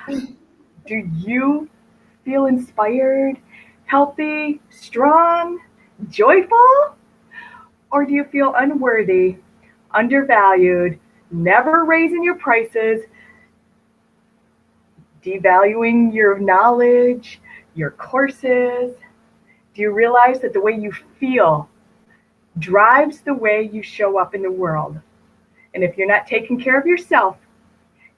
Do you feel inspired, healthy, strong, joyful? Or do you feel unworthy, undervalued, never raising your prices, devaluing your knowledge, your courses? Do you realize that the way you feel drives the way you show up in the world? And if you're not taking care of yourself,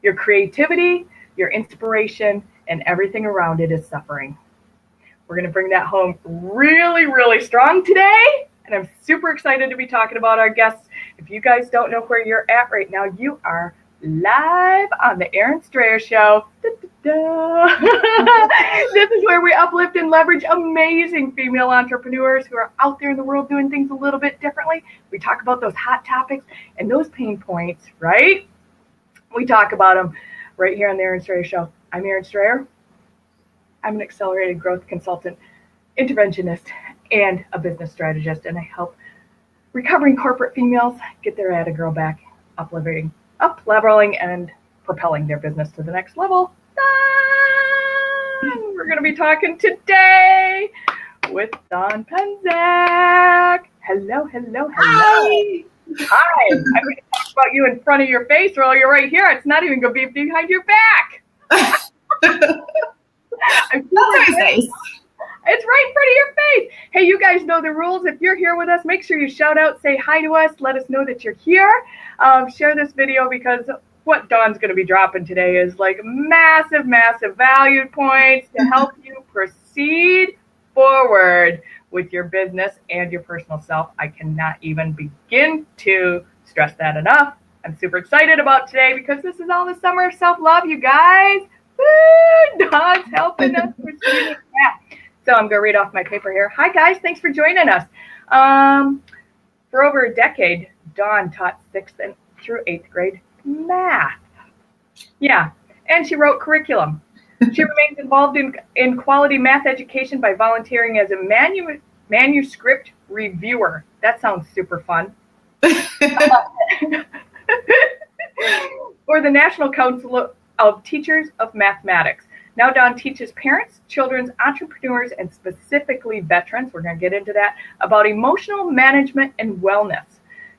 your creativity, your inspiration, and everything around it is suffering. We're going to bring that home really, really strong today. And I'm super excited to be talking about our guests. If you guys don't know where you're at right now, you are live on the Erin Strayer Show. This is where we uplift and leverage amazing female entrepreneurs who are out there in the world doing things a little bit differently. We talk about those hot topics and those pain points, right? We talk about them right here on the Erin Strayer Show. I'm Erin Strayer. I'm an accelerated growth consultant, interventionist, and a business strategist, and I help recovering corporate females get their Atta Girl back, up-leveling, and propelling their business to the next level. We're going to be talking today with Dawn Penzak. Hello, hello, hello. Hi. Hi. I'm going to talk about you in front of your face while you're right here. It's not even going to be behind your back. That's nice. It's right in front of your face. Hey, you guys know the rules. If you're here with us, make sure you shout out, say hi to us, let us know that you're here. Share this video because what Dawn's going to be dropping today is like massive, massive value points to help you proceed forward with your business and your personal self. I cannot even begin to stress that enough. I'm super excited about today because this is all the summer of self-love, you guys. Woo! Dawn's helping us proceed with that. So I'm going to read off my paper here. Hi, guys. Thanks for joining us. For over a decade, Dawn taught 6th through 8th grade math. Yeah, and she wrote curriculum. She remains involved in quality math education by volunteering as a manuscript reviewer. That sounds super fun. For the National Council of Teachers of Mathematics. Now Dawn teaches parents, children's entrepreneurs, and specifically veterans, we're going to get into that, about emotional management and wellness.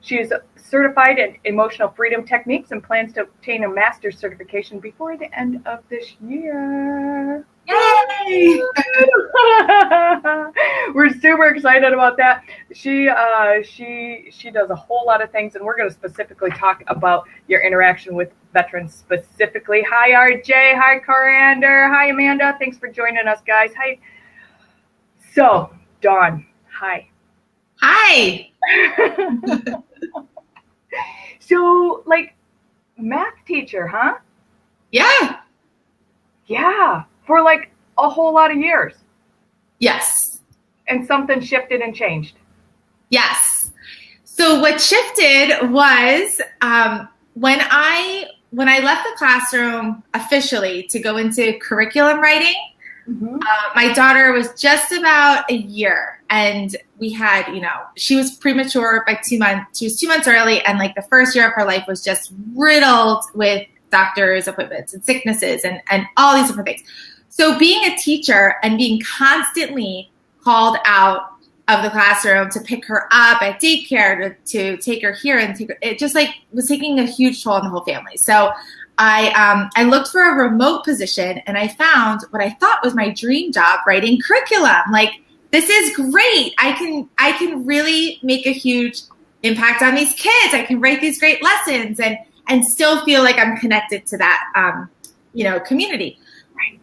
She is certified in emotional freedom techniques and plans to obtain a master's certification before the end of this year. Yay! We're super excited about that. She does a whole lot of things, and we're going to specifically talk about your interaction with veterans specifically. Hi, RJ. Hi, Coriander. Hi, Amanda. Thanks for joining us, guys. Hi. So, Dawn. Hi. Hi. So, like, math teacher, huh? Yeah. Yeah. For like a whole lot of years. Yes. And something shifted and changed. Yes. So what shifted was when I left the classroom officially to go into curriculum writing. Mm-hmm. My daughter was just about a year, and we had, she was premature by 2 months. She was 2 months early, and like the first year of her life was just riddled with doctor's appointments and sicknesses and all these different things. So being a teacher and being constantly called out of the classroom to pick her up at daycare, to take her here and it just like was taking a huge toll on the whole family. So I looked for a remote position, and I found what I thought was my dream job, writing curriculum. Like, this is great. I can really make a huge impact on these kids. I can write these great lessons and still feel like I'm connected to that community. Right.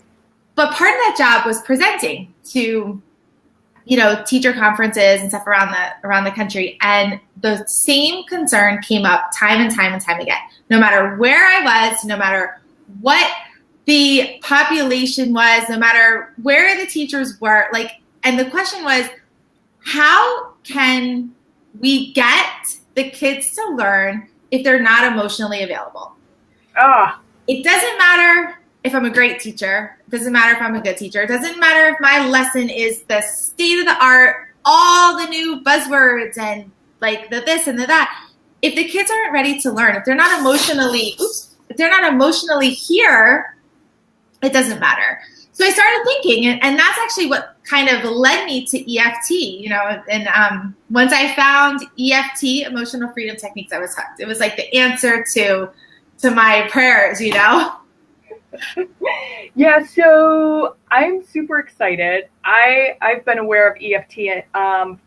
But part of that job was presenting to teacher conferences and stuff around the country. And the same concern came up time and time and time again. No matter where I was, no matter what the population was, no matter where the teachers were, and the question was, how can we get the kids to learn if they're not emotionally available? It doesn't matter if I'm a great teacher. It doesn't matter if I'm a good teacher. It doesn't matter if my lesson is the state of the art, all the new buzzwords and like the this and the that. If the kids aren't ready to learn, if they're not emotionally here, it doesn't matter. So I started thinking, and that's actually what kind of led me to EFT, and once I found EFT, emotional freedom techniques, I was hooked. It was like the answer to my prayers, Yeah, so I'm super excited. I've been aware of EFT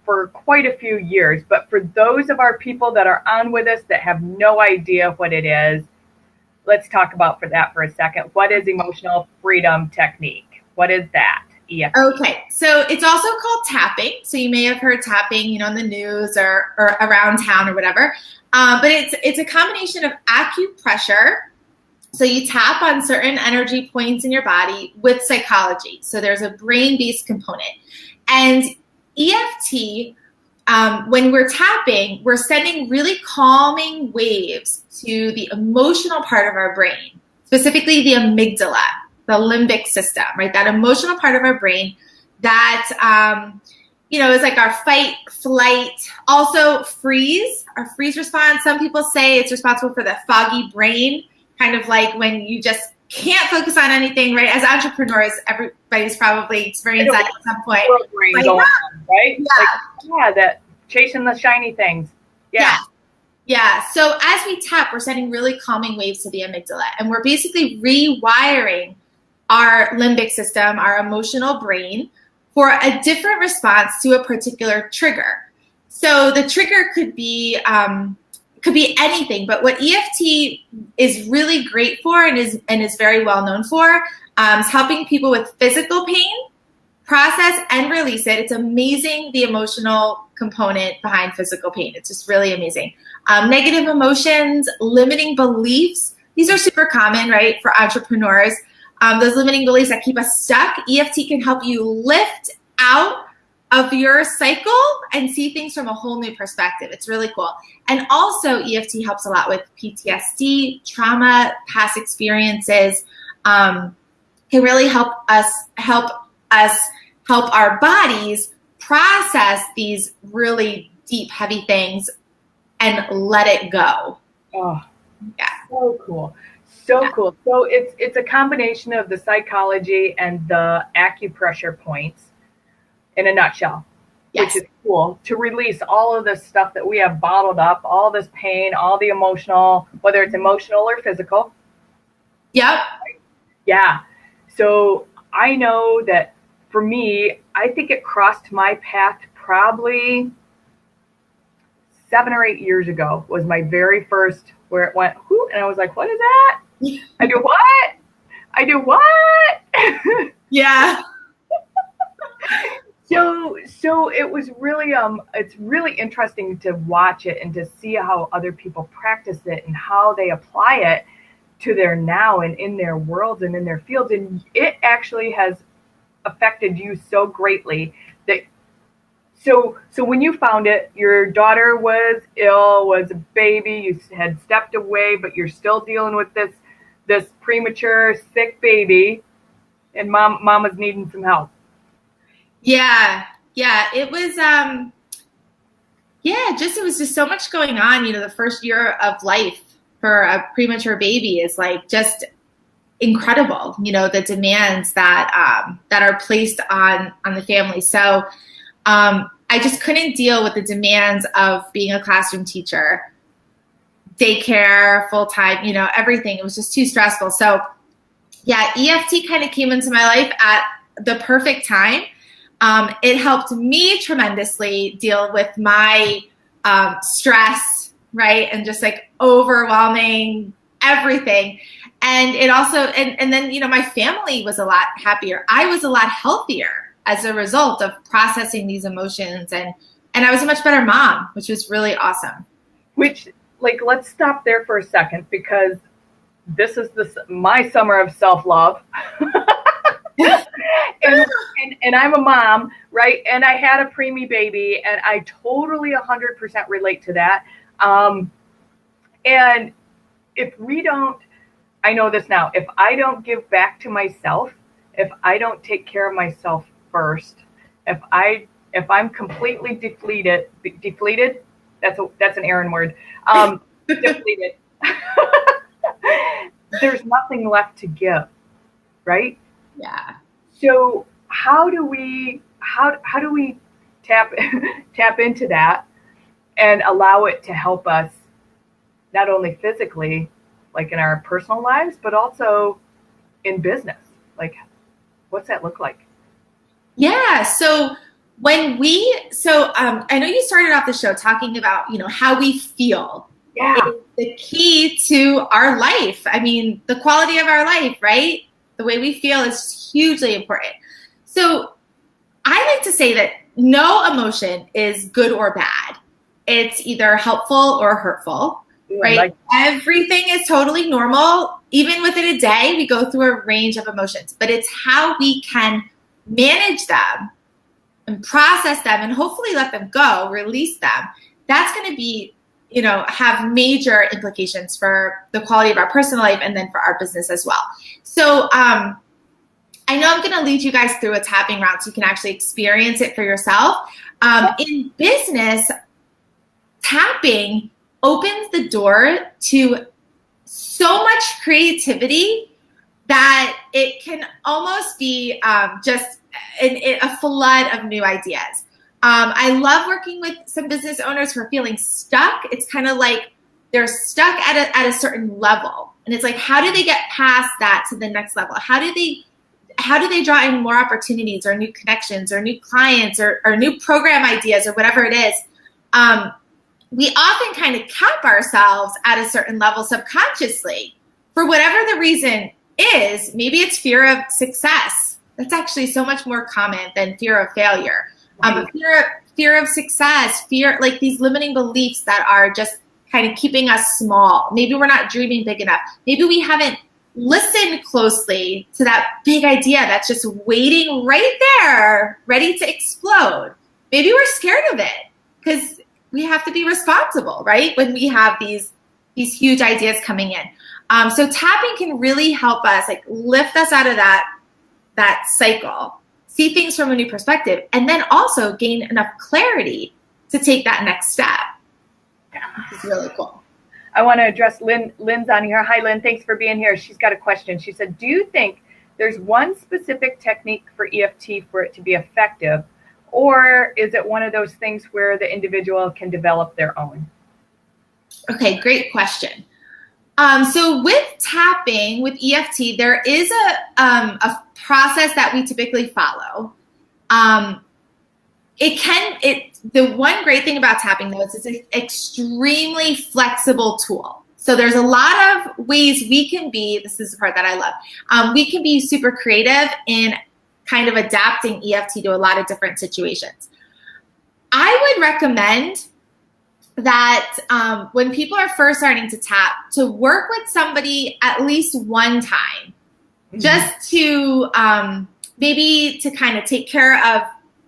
for quite a few years, but for those of our people that are on with us that have no idea what it is, let's talk about for a second. What is emotional freedom technique? What is that? EFT. Okay, so it's also called tapping. So you may have heard tapping, in the news or around town or whatever. But it's a combination of acupressure. So you tap on certain energy points in your body with psychology. So there's a brain-based component. And EFT, when we're tapping, we're sending really calming waves to the emotional part of our brain, specifically the amygdala, the limbic system, right? That emotional part of our brain that, is like our fight, flight, also freeze, our freeze response. Some people say it's responsible for the foggy brain, kind of like when you just can't focus on anything, right? As entrepreneurs, everybody's probably experienced that at some point. Like, going on, right? Yeah. That chasing the shiny things. Yeah. So as we tap, we're sending really calming waves to the amygdala, and we're basically rewiring our limbic system, our emotional brain, for a different response to a particular trigger. So the trigger could be anything, but what EFT is really great for and is very well known for is helping people with physical pain process and release it. It's amazing, the emotional component behind physical pain. It's just really amazing. Negative emotions, limiting beliefs. These are super common, right, for entrepreneurs. Those limiting beliefs that keep us stuck. EFT can help you lift out of your cycle and see things from a whole new perspective. It's really cool. And also EFT helps a lot with PTSD, trauma, past experiences. Can really help our bodies process these really deep, heavy things and let it go. Oh, yeah. So cool. So cool. So it's a combination of the psychology and the acupressure points in a nutshell, which is cool, to release all of this stuff that we have bottled up, all this pain, all the emotional, whether it's emotional or physical. Yep. Yeah. So I know that for me, I think it crossed my path probably 7 or 8 years ago was my very first where it went, whoo, and I was like, what is that? I do what? Yeah. So it was really it's really interesting to watch it and to see how other people practice it and how they apply it to their now and in their worlds and in their fields. And it actually has affected you so greatly that so when you found it, your daughter was ill, was a baby, you had stepped away, but you're still dealing with this premature sick baby, and mama's needing some help. Yeah. It was, it was just so much going on. The first year of life for a premature baby is like just incredible. The demands that are placed on the family. So I just couldn't deal with the demands of being a classroom teacher, daycare, full time, everything. It was just too stressful. So yeah, EFT kind of came into my life at the perfect time. It helped me tremendously deal with my stress, right? And just like overwhelming everything. And it also, and then, my family was a lot happier. I was a lot healthier as a result of processing these emotions. And I was a much better mom, which was really awesome. Which, let's stop there for a second, because this is my summer of self-love. And I'm a mom, right? And I had a preemie baby, and I totally 100% relate to that. And if we don't, I know this now, if I don't give back to myself, if I don't take care of myself first, if I'm completely depleted, that's an Aaron word, depleted, there's nothing left to give. right? Yeah. So how do we tap tap into that and allow it to help us not only physically, like in our personal lives, but also in business? Like, what's that look like? Yeah. So I know you started off the show talking about, how we feel Yeah. is the key to our life. I mean, the quality of our life, right? The way we feel is hugely important. So I like to say that no emotion is good or bad. It's either helpful or hurtful, right? Like, Everything is totally normal. Even within a day, we go through a range of emotions, but it's how we can manage them and process them and hopefully let them go, release them. That's going to be, have major implications for the quality of our personal life and then for our business as well. So, I know I'm going to lead you guys through a tapping round so you can actually experience it for yourself. In business, tapping opens the door to so much creativity that it can almost be just a flood of new ideas. I love working with some business owners who are feeling stuck. It's kind of like they're stuck at a certain level. And it's like, how do they get past that to the next level? How do they draw in more opportunities or new connections or new clients or new program ideas or whatever it is? We often kind of cap ourselves at a certain level subconsciously for whatever the reason is. Maybe it's fear of success. That's actually so much more common than fear of failure. But fear of success, fear, like these limiting beliefs that are just kind of keeping us small. Maybe we're not dreaming big enough. Maybe we haven't listened closely to that big idea that's just waiting right there, ready to explode. Maybe we're scared of it because we have to be responsible, right? When we have these huge ideas coming in. So tapping can really help us, like lift us out of that cycle, see things from a new perspective, and then also gain enough clarity to take that next step. It's really cool. I want to address Lynn. Lynn's on here. Hi, Lynn. Thanks for being here. She's got a question. She said, do you think there's one specific technique for EFT for it to be effective, or is it one of those things where the individual can develop their own? Okay, great question. So with tapping, with EFT, there is a process that we typically follow. The one great thing about tapping, though, is it's an extremely flexible tool. So there's a lot of ways we can be, this is the part that I love, we can be super creative in kind of adapting EFT to a lot of different situations. I would recommend that when people are first starting to tap, to work with somebody at least one time, just to maybe to kind of take care of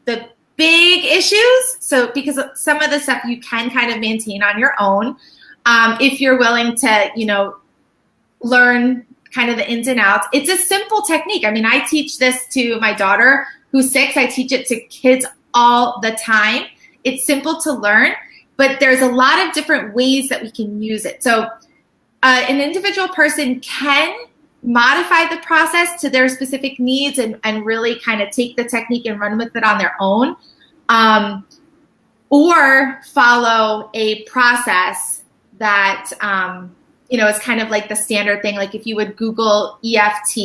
the big issues. So because some of the stuff you can kind of maintain on your own, if you're willing to, learn kind of the ins and outs. It's a simple technique. I mean, I teach this to my daughter who's 6. I teach it to kids all the time. It's simple to learn, but there's a lot of different ways that we can use it. So an individual person can modify the process to their specific needs and really kind of take the technique and run with it on their own, or follow a process that, is kind of like the standard thing. Like if you would Google EFT,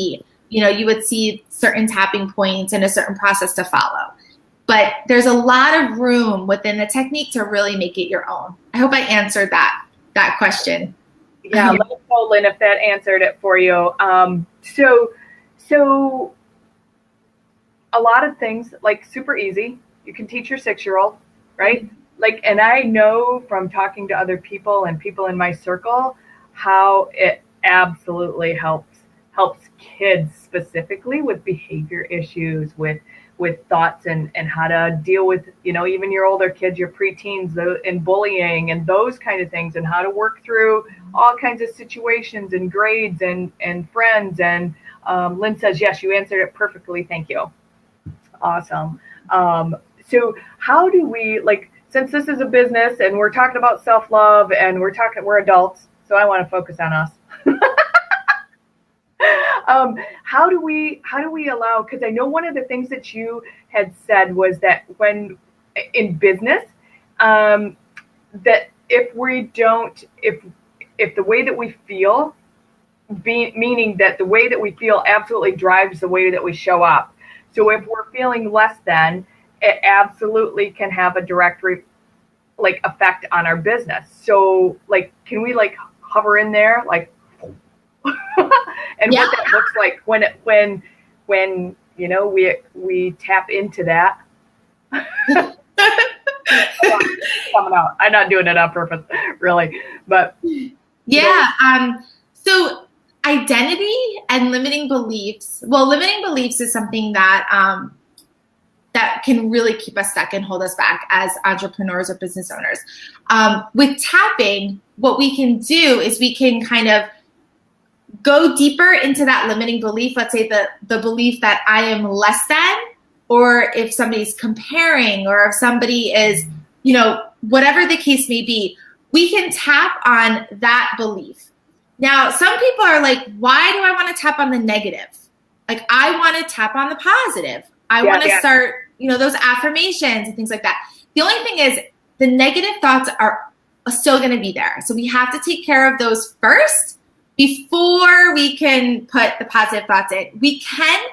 you would see certain tapping points and a certain process to follow. But there's a lot of room within the technique to really make it your own. I hope I answered that question. Yeah, let me know, Lynn, if that answered it for you. So a lot of things, like super easy. You can teach your 6-year-old, right? Like, and I know from talking to other people and people in my circle how it absolutely helps kids specifically with behavior issues, with thoughts and how to deal with, even your older kids, your preteens, and bullying and those kind of things, and how to work through all kinds of situations and grades and friends. And Lynn says, yes, you answered it perfectly. Thank you. Awesome. So how do we, like, since this is a business and we're talking about self-love and we're adults, so I want to focus on us. How do we allow, because I know one of the things that you had said was that when in business, that if we don't, if the way that we feel, meaning that the way that we feel absolutely drives the way that we show up. So if we're feeling less than, it absolutely can have a direct effect on our business. So like, can we like hover in there, like, and what that looks like when you know we tap into that. Coming out. I'm not doing it on purpose, really, but so identity and limiting beliefs. Well, limiting beliefs is something that that can really keep us stuck and hold us back as entrepreneurs or business owners. With tapping, what we can do is we can kind of go deeper into that limiting belief. Let's say the belief that I am less than, or if somebody's comparing, or if somebody is, you know, whatever the case may be, we can tap on that belief. Now, some people are like, why do I want to tap on the negative? Like, I want to tap on the positive. I want to start, you know, those affirmations and things like that. The only thing is the negative thoughts are still going to be there. So we have to take care of those first before we can put the positive thoughts in. We can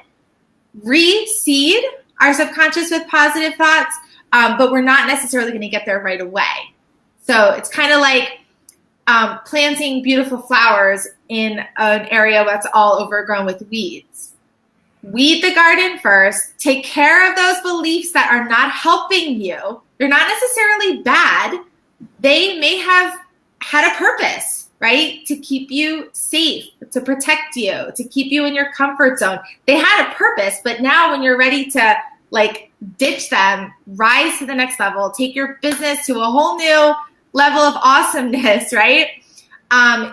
reseed our subconscious with positive thoughts, but we're not necessarily going to get there right away. So it's kind of like planting beautiful flowers in an area that's all overgrown with weeds. Weed the garden first. Take care of those beliefs that are not helping you. They're not necessarily bad. They may have had a purpose, right? To keep you safe, to protect you, to keep you in your comfort zone. They had a purpose, but now when you're ready to like ditch them, rise to the next level, take your business to a whole new level of awesomeness, right?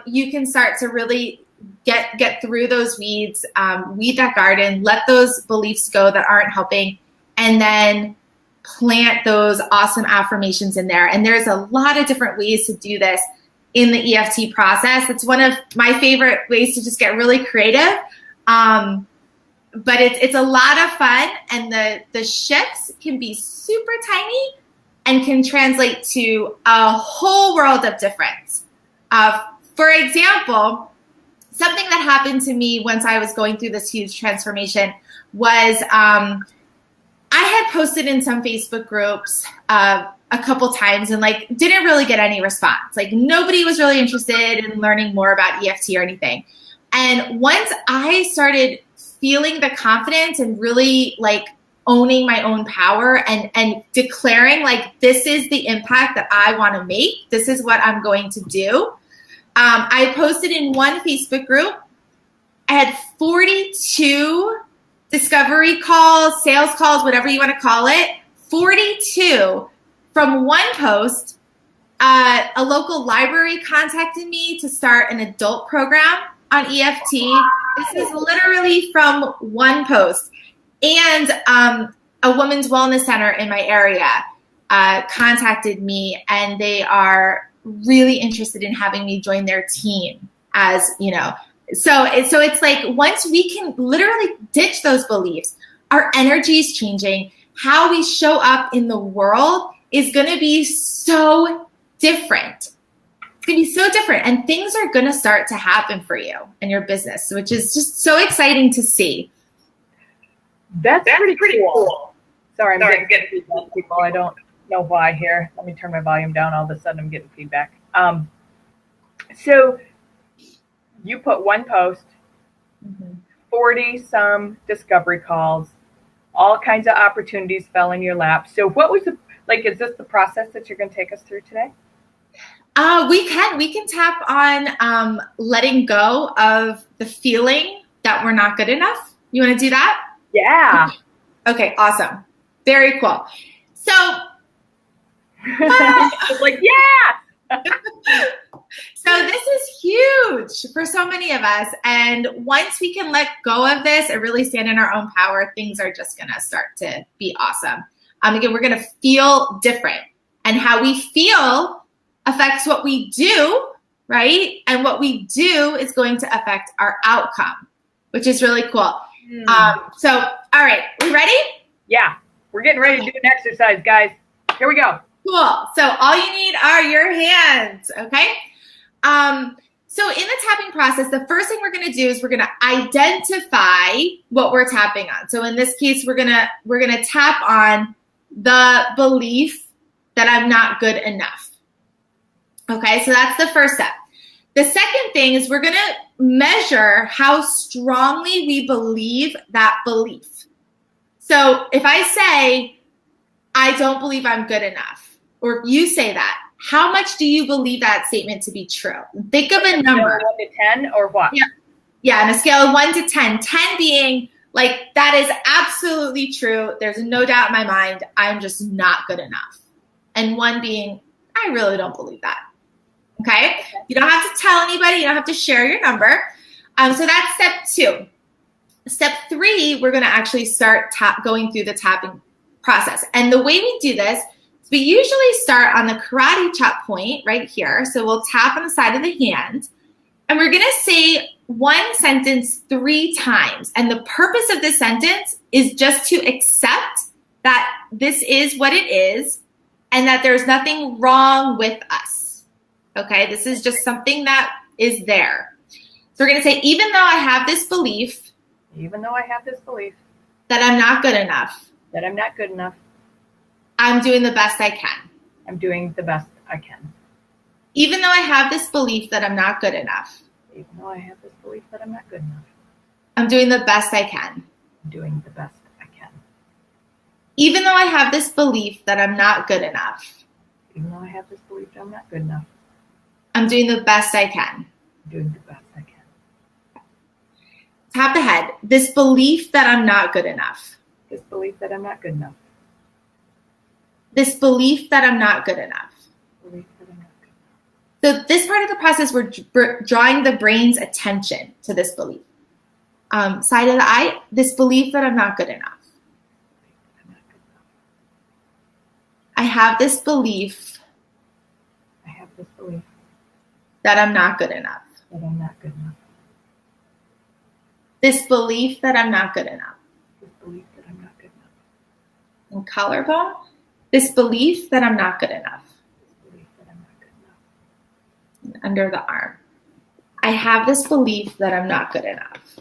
You can start to really get through those weeds, weed that garden, let those beliefs go that aren't helping, and then plant those awesome affirmations in there. And there's a lot of different ways to do this in the EFT process. It's one of my favorite ways to just get really creative. But it's a lot of fun, and the shifts can be super tiny and can translate to a whole world of difference. For example, something that happened to me once I was going through this huge transformation was I had posted in some Facebook groups a couple times and like didn't really get any response. Like nobody was really interested in learning more about EFT or anything. And once I started feeling the confidence and really like owning my own power and declaring like, this is the impact that I want to make, this is what I'm going to do. I posted in one Facebook group. I had 42 discovery calls, sales calls, whatever you want to call it, 42 from one post. A local library contacted me to start an adult program on EFT. This is literally from one post. And a women's wellness center in my area contacted me, and they are really interested in having me join their team, as you know. So it's like once we can literally ditch those beliefs, our energy is changing. How we show up in the world is going to be so different. It's going to be so different, and things are going to start to happen for you and your business, which is just so exciting to see. That's pretty cool. Sorry, I'm getting feedback, people. I don't know why here. Let me turn my volume down. All of a sudden, I'm getting feedback. So you put one post, 40 some discovery calls, all kinds of opportunities fell in your lap. So what was is this the process that you're going to take us through today? We can tap on letting go of the feeling that we're not good enough. You want to do that? Yeah. Okay, awesome. Very cool. So, like, yeah. So this is huge for so many of us. And once we can let go of this and really stand in our own power, things are just going to start to be awesome. Again, we're going to feel different, and how we feel affects what we do, right? And what we do is going to affect our outcome. which is really cool. So, all right, we ready? Yeah, we're getting ready to do an exercise, guys. Here we go. Cool. So all you need are your hands, okay? So in the tapping process, the first thing we're going to do is we're going to identify what we're tapping on. So in this case, we're going to tap on the belief that I'm not good enough. Okay, so that's the first step. The second thing is we're going to measure how strongly we believe that belief. So if I say, I don't believe I'm good enough, or if you say that, how much do you believe that statement to be true? Think of a number. 1 to 10 or what? Yeah, on a scale of 1 to 10. 10 being like, that is absolutely true. There's no doubt in my mind. I'm just not good enough. And 1 being, I really don't believe that. Okay? You don't have to tell anybody. You don't have to share your number. So that's step 2. Step 3, we're going to actually start going through the tapping process. And the way we do this, we usually start on the karate chop point right here. So we'll tap on the side of the hand, and we're going to say one sentence 3 times. And the purpose of this sentence is just to accept that this is what it is and that there's nothing wrong with us. Okay, this is just something that is there. So we're going to say, even though I have this belief, that I'm not good enough, I'm doing the best I can. Even though I have this belief that I'm not good enough, I'm doing the best I can. Even though I have this belief that I'm not good enough, I'm doing the best I can. Tap the head. This belief that I'm not good enough. This belief that I'm not good enough. So this part of the process, we're drawing the brain's attention to this belief. Side of the eye, this belief that I'm not good enough. I have this belief that I'm not good enough. This belief that I'm not good enough. And collarbone, this belief that I'm not good enough. And under the arm, I have this belief that I'm not good enough.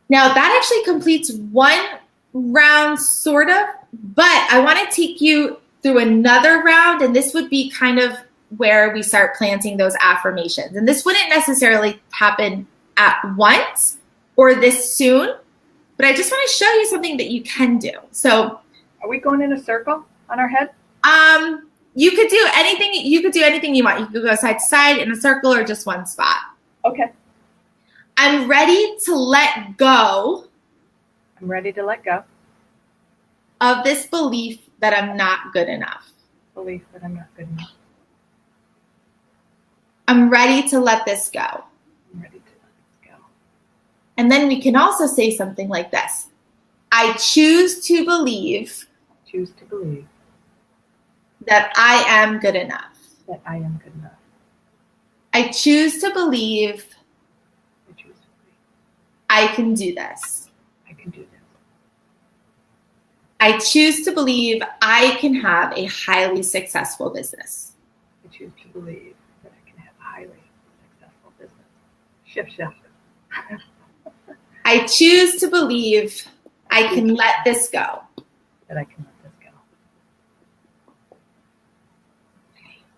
Now that actually completes one round, sort of, but I want to take you through another round, and this would be kind of where we start planting those affirmations. And this wouldn't necessarily happen at once or this soon, but I just want to show you something that you can do. So, are we going in a circle on our head? You could do anything. You could do anything you want. You could go side to side in a circle or just one spot. Okay. I'm ready to let go. Of this belief that I'm not good enough. I'm ready to let this go. And then we can also say something like this. I choose to believe that I am good enough. I choose to believe I can do this. I choose to believe I can have a highly successful business. Shift. I choose to believe I can let this go.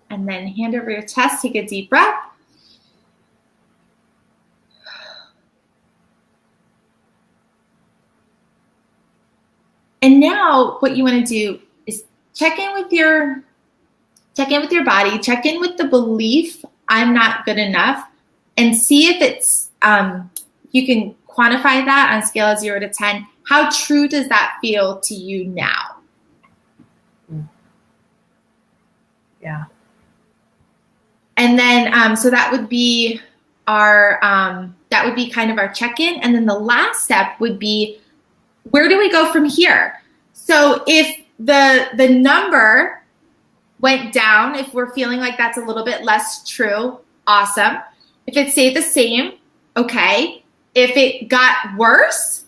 And then hand over your chest, take a deep breath. And now what you want to do is check in with your body, check in with the belief I'm not good enough, and see if it's you can quantify that on a scale of 0 to 10. How true does that feel to you now? Yeah. And then so that would be our kind of our check-in. And then the last step would be, where do we go from here? So if the number went down, if we're feeling like that's a little bit less true, awesome. If it stayed the same, okay. If it got worse,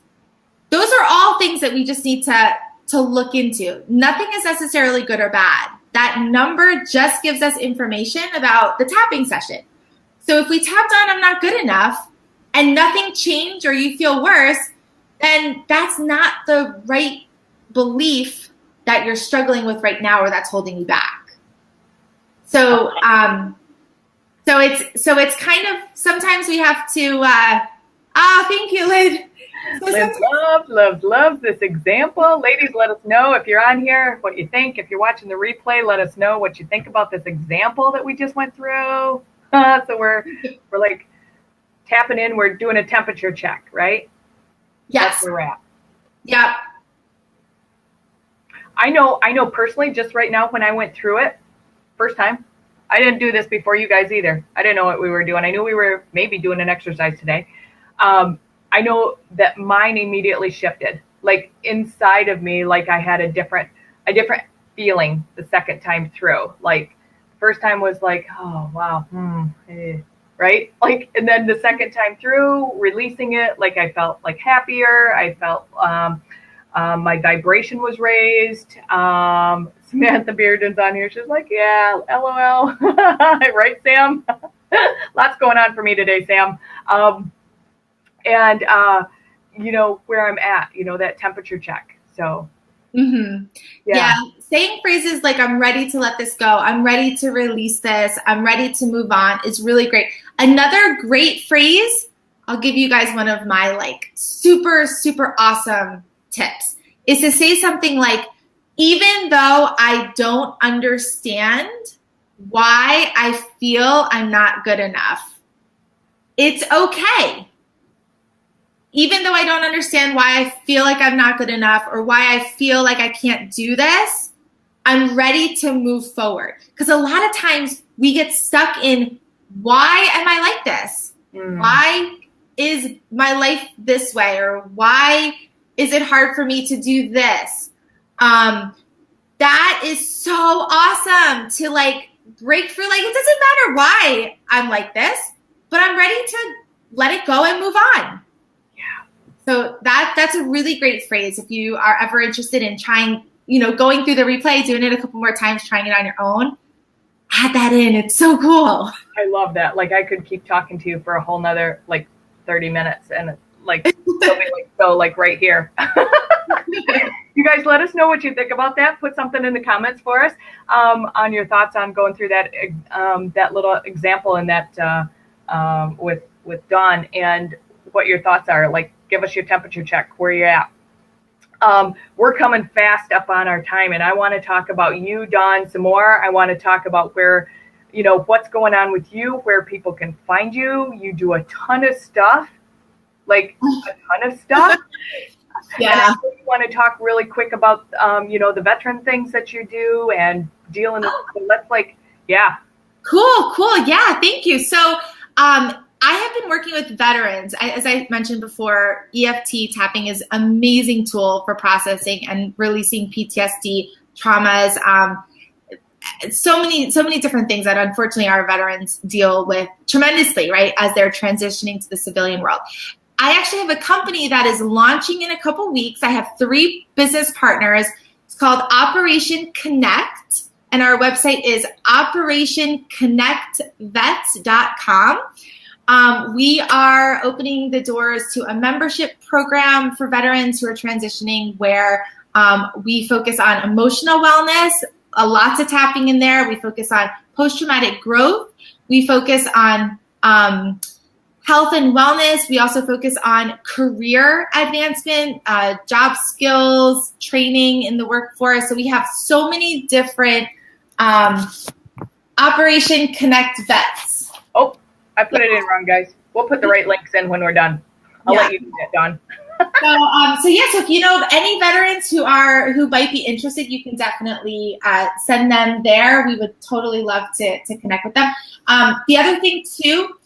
those are all things that we just need to look into. Nothing is necessarily good or bad. That number just gives us information about the tapping session. So if we tapped on I'm not good enough and nothing changed or you feel worse, then that's not the right belief that you're struggling with right now or that's holding you back. So it's kind of, sometimes we have to, thank you, Lynn. Liz loves this example. Ladies, let us know if you're on here, what you think. If you're watching the replay, let us know what you think about this example that we just went through. So we're like tapping in, we're doing a temperature check, right? Yes. That's where we're at. Yeah. I know personally, just right now when I went through it, first time, I didn't do this before you guys either. I didn't know what we were doing. I knew we were maybe doing an exercise today. I know that mine immediately shifted, like inside of me, like I had a different feeling the second time through. Like first time was like, oh, wow. Right. Like, and then the second time through releasing it, like I felt like happier. I felt, my vibration was raised. Samantha Bearden's on here. She's like, yeah, LOL. Right, Sam? Lots going on for me today, Sam. And where I'm at, that temperature check. So, yeah. Saying phrases like, I'm ready to let this go. I'm ready to release this. I'm ready to move on is really great. Another great phrase, I'll give you guys one of my like super, super awesome tips, is to say something like, even though I don't understand why I feel I'm not good enough, it's okay. Even though I don't understand why I feel like I'm not good enough or why I feel like I can't do this, I'm ready to move forward. Because a lot of times we get stuck in, why am I like this? Why is my life this way? Or why is it hard for me to do this? That is so awesome to like break through. Like, it doesn't matter why I'm like this, but I'm ready to let it go and move on. So that's a really great phrase. If you are ever interested in trying, going through the replay, doing it a couple more times, trying it on your own, add that in. It's so cool. I love that. Like I could keep talking to you for a whole nother like 30 minutes and like right here. You guys let us know what you think about that. Put something in the comments for us on your thoughts on going through that little example in that with Dawn, and what your thoughts are. Like, give us your temperature check, where you're at. We're coming fast up on our time, and I want to talk about you, Dawn, some more. I want to talk about where, what's going on with you, where people can find you. You do a ton of stuff, like a ton of stuff. Yeah. And I really want to talk really quick about, the veteran things that you do and dealing with, let's yeah. Cool. Yeah, thank you. So, I have been working with veterans. As I mentioned before, EFT tapping is an amazing tool for processing and releasing PTSD traumas. So many different things that unfortunately our veterans deal with tremendously, right, as they're transitioning to the civilian world. I actually have a company that is launching in a couple weeks. I have 3 business partners. It's called Operation Connect, and our website is operationconnectvets.com. We are opening the doors to a membership program for veterans who are transitioning, where we focus on emotional wellness, lots of tapping in there. We focus on post-traumatic growth. We focus on health and wellness. We also focus on career advancement, job skills, training in the workforce. So we have so many different Operation Connect Vets. Oh, I put it in wrong, guys. We'll put the right links in when we're done. I'll let you do that, Dawn. So if you know of any veterans who might be interested, you can definitely send them there. We would totally love to connect with them. The other thing too,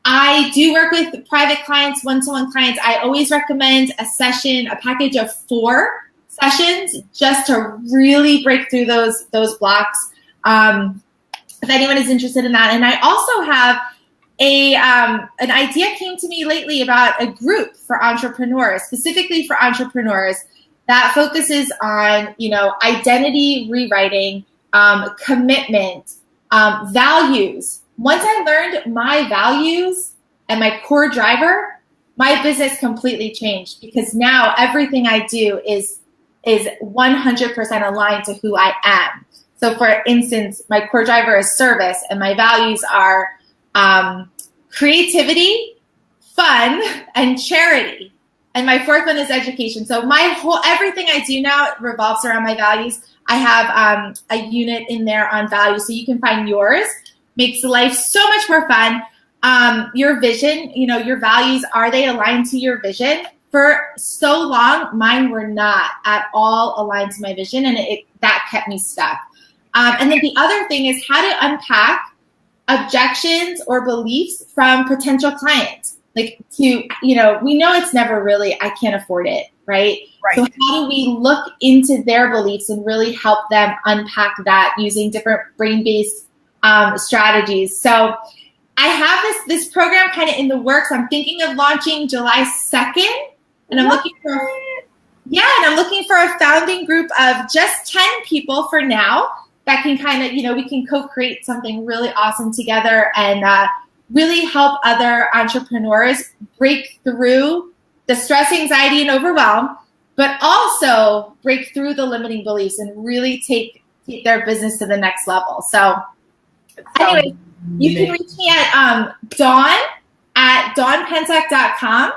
I do work with private clients, one-to-one clients. I always recommend a package of 4 sessions, just to really break through those blocks. If anyone is interested in that. And I also have an idea came to me lately about a group for entrepreneurs, specifically for entrepreneurs, that focuses on, identity rewriting, commitment, values. Once I learned my values and my core driver, my business completely changed, because now everything I do is 100% aligned to who I am. So for instance, my core driver is service, and my values are creativity, fun, and charity. And my fourth one is education. So everything I do now revolves around my values. I have a unit in there on values, so you can find yours. Makes life so much more fun. Your vision, your values, are they aligned to your vision? For so long, mine were not at all aligned to my vision, and that kept me stuck. And then the other thing is how to unpack objections or beliefs from potential clients. We know it's never really, I can't afford it, right? So how do we look into their beliefs and really help them unpack that using different brain-based strategies? So I have this program kind of in the works. I'm thinking of launching July 2nd, and I'm looking for a founding group of just 10 people for now that can kind of, we can co-create something really awesome together and really help other entrepreneurs break through the stress, anxiety, and overwhelm, but also break through the limiting beliefs and really take their business to the next level. So anyway, you can reach me at dawnpentek.com.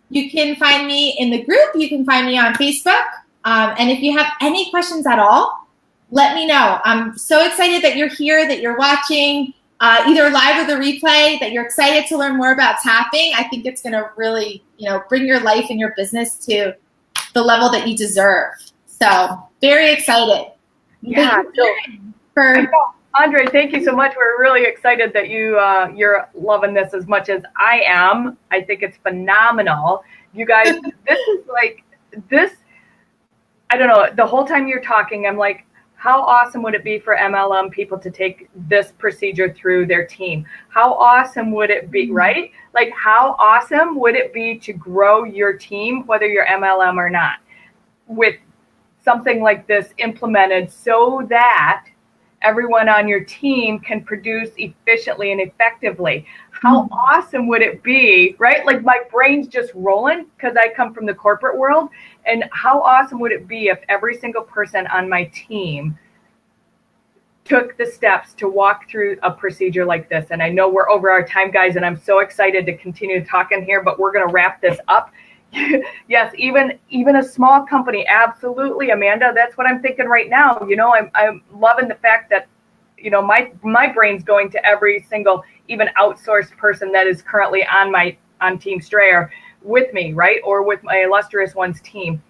You can find me in the group. You can find me on Facebook. And if you have any questions at all, let me know. I'm so excited that you're here, that you're watching, either live or the replay, that you're excited to learn more about tapping. I think it's going to really, bring your life and your business to the level that you deserve. So very excited. Yeah. Andre, thank you so much. We're really excited that you're loving this as much as I am. I think it's phenomenal. You guys, this, I don't know, the whole time you're talking, I'm like, how awesome would it be for MLM people to take this procedure through their team? How awesome would it be, right? Like, how awesome would it be to grow your team, whether you're MLM or not, with something like this implemented so that everyone on your team can produce efficiently and effectively? How awesome would it be, right? Like, my brain's just rolling because I come from the corporate world. And how awesome would it be if every single person on my team took the steps to walk through a procedure like this? And I know we're over our time, guys, and I'm so excited to continue talking here, but we're going to wrap this up. Yes, even a small company, absolutely, Amanda. That's what I'm thinking right now. I'm loving the fact that, my brain's going to every single, even outsourced person that is currently on Team Strayer with me, right? Or with my illustrious one's team.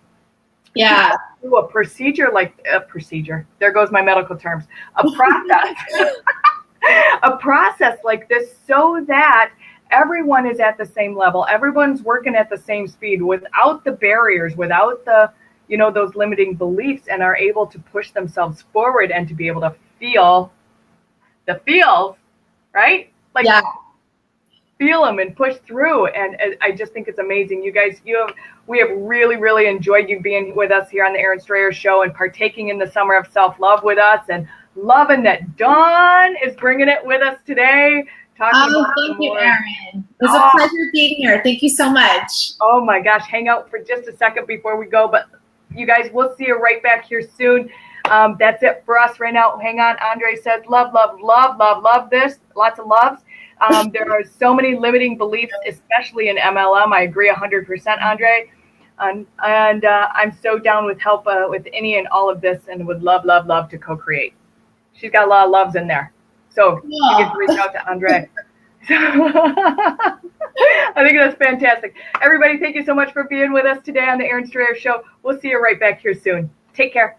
Yeah. Do a procedure there goes my medical terms. A process. A process like this, so that everyone is at the same level. Everyone's working at the same speed, without the barriers, without the, those limiting beliefs, and are able to push themselves forward and to be able to feel the feels, right? Feel them and push through. And I just think it's amazing. You guys, we have really, really enjoyed you being with us here on the Erin Strayer Show and partaking in the Summer of Self-Love with us, and loving that Dawn is bringing it with us today. Thank you, Erin. It was a pleasure being here. Thank you so much. Oh my gosh, hang out for just a second before we go. But you guys, we'll see you right back here soon. That's it for us right now. Hang on. Andre says, love, love, love, love, love this. Lots of loves. There are so many limiting beliefs, especially in MLM. I agree 100%, Andre. And I'm so down with help with any and all of this, and would love, love, love to co-create. She's got a lot of loves in there. So you get to reach out to Andre. I think that's fantastic. Everybody, thank you so much for being with us today on the Erin Strayer Show. We'll see you right back here soon. Take care.